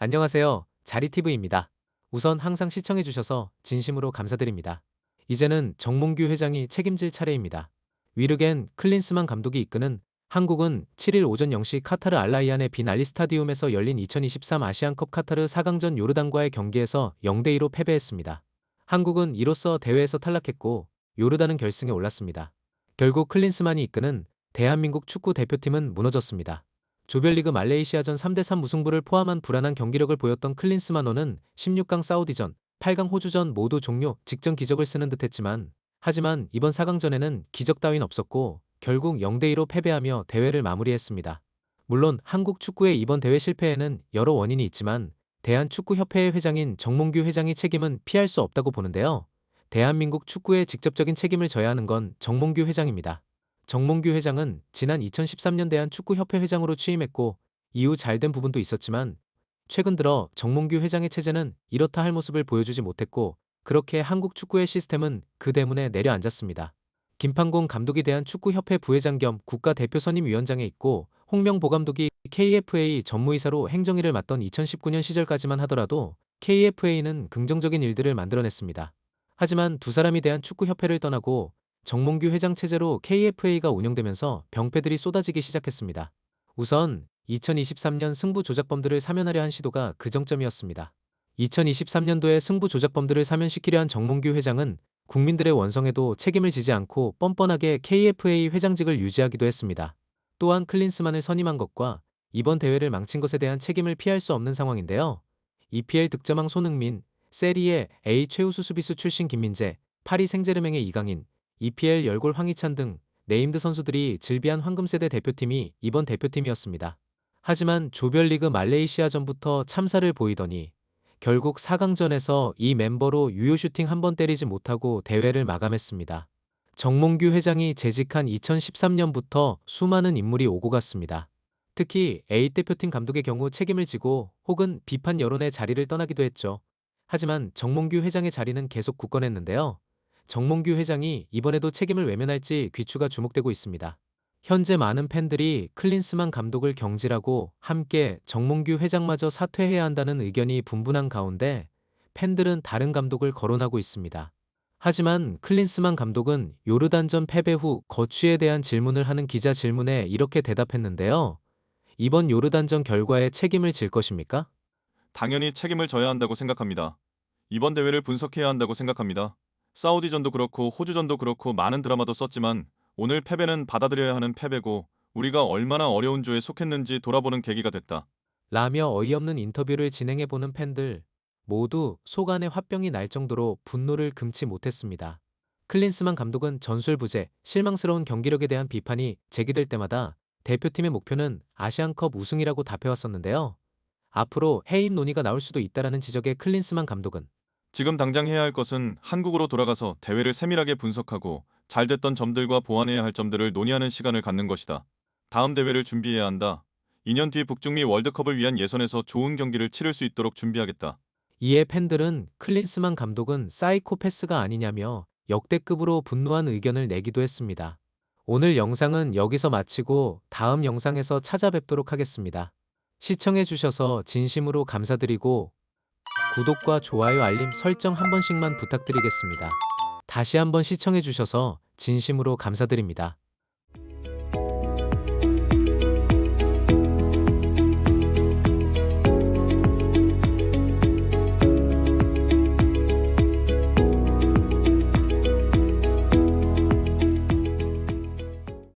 안녕하세요. 자리TV입니다. 우선 항상 시청해주셔서 진심으로 감사드립니다. 이제는 정몽규 회장이 책임질 차례입니다. 위르겐 클린스만 감독이 이끄는 한국은 7일 오전 0시 카타르 알라이안의 빈 알리 스타디움에서 열린 2023 아시안컵 카타르 4강전 요르단과의 경기에서 0대2로 패배했습니다. 한국은 이로써 대회에서 탈락했고 요르단은 결승에 올랐습니다. 결국 클린스만이 이끄는 대한민국 축구 대표팀은 무너졌습니다. 조별리그 말레이시아전 3대3 무승부를 포함한 불안한 경기력을 보였던 클린스만호는 16강 사우디전, 8강 호주전 모두 종료 직전 기적을 쓰는 듯했지만 하지만 이번 4강전에는 기적 따윈 없었고 결국 0대2로 패배하며 대회를 마무리했습니다. 물론 한국 축구의 이번 대회 실패에는 여러 원인이 있지만 대한축구협회의 회장인 정몽규 회장의 책임은 피할 수 없다고 보는데요. 대한민국 축구에 직접적인 책임을 져야 하는 건 정몽규 회장입니다. 정몽규 회장은 지난 2013년 대한축구협회 회장으로 취임했고 이후 잘된 부분도 있었지만 최근 들어 정몽규 회장의 체제는 이렇다 할 모습을 보여주지 못했고 그렇게 한국 축구의 시스템은 그 대문에 내려앉았습니다. 김판공 감독이 대한축구협회 부회장 겸 국가대표 선임위원장에 있고 홍명보 감독이 KFA 전무이사로 행정일을 맡던 2019년 시절까지만 하더라도 KFA는 긍정적인 일들을 만들어냈습니다. 하지만 두 사람이 대한축구협회를 떠나고 정몽규 회장 체제로 KFA가 운영되면서 병폐들이 쏟아지기 시작했습니다. 우선 2023년 승부 조작범들을 사면하려 한 시도가 그 정점이었습니다. 2023년도에 승부 조작범들을 사면시키려 한 정몽규 회장은 국민들의 원성에도 책임을 지지 않고 뻔뻔하게 KFA 회장직을 유지하기도 했습니다. 또한 클린스만을 선임한 것과 이번 대회를 망친 것에 대한 책임을 피할 수 없는 상황인데요. EPL 득점왕 손흥민, 세리에 A 최우수 수비수 출신 김민재, 파리 생제르맹의 이강인, EPL 열골 황희찬 등 네임드 선수들이 즐비한 황금세대 대표팀이 이번 대표팀이었습니다. 하지만 조별리그 말레이시아전부터 참사를 보이더니 결국 4강전에서 이 멤버로 유효 슈팅 한 번 때리지 못하고 대회를 마감했습니다. 정몽규 회장이 재직한 2013년부터 수많은 인물이 오고 갔습니다. 특히 A대표팀 감독의 경우 책임을 지고 혹은 비판 여론의 자리를 떠나기도 했죠. 하지만 정몽규 회장의 자리는 계속 굳건했는데요. 정몽규 회장이 이번에도 책임을 외면할지 귀추가 주목되고 있습니다. 현재 많은 팬들이 클린스만 감독을 경질하고 함께 정몽규 회장마저 사퇴해야 한다는 의견이 분분한 가운데 팬들은 다른 감독을 거론하고 있습니다. 하지만 클린스만 감독은 요르단전 패배 후 거취에 대한 질문을 하는 기자 질문에 이렇게 대답했는데요. 이번 요르단전 결과에 책임을 질 것입니까? 당연히 책임을 져야 한다고 생각합니다. 이번 대회를 분석해야 한다고 생각합니다. 사우디전도 그렇고 호주전도 그렇고 많은 드라마도 썼지만 오늘 패배는 받아들여야 하는 패배고 우리가 얼마나 어려운 조에 속했는지 돌아보는 계기가 됐다. 라며 어이없는 인터뷰를 진행해보는 팬들 모두 속 안에 화병이 날 정도로 분노를 금치 못했습니다. 클린스만 감독은 전술부재, 실망스러운 경기력에 대한 비판이 제기될 때마다 대표팀의 목표는 아시안컵 우승이라고 답해왔었는데요. 앞으로 해임 논의가 나올 수도 있다라는 지적에 클린스만 감독은 지금 당장 해야 할 것은 한국으로 돌아가서 대회를 세밀하게 분석하고 잘 됐던 점들과 보완해야 할 점들을 논의하는 시간을 갖는 것이다. 다음 대회를 준비해야 한다. 2년 뒤 북중미 월드컵을 위한 예선에서 좋은 경기를 치를 수 있도록 준비하겠다. 이에 팬들은 클린스만 감독은 사이코패스가 아니냐며 역대급으로 분노한 의견을 내기도 했습니다. 오늘 영상은 여기서 마치고 다음 영상에서 찾아뵙도록 하겠습니다. 시청해주셔서 진심으로 감사드리고 구독과 좋아요 알림 설정 한 번씩만 부탁드리겠습니다. 다시 한번 시청해주셔서 진심으로 감사드립니다.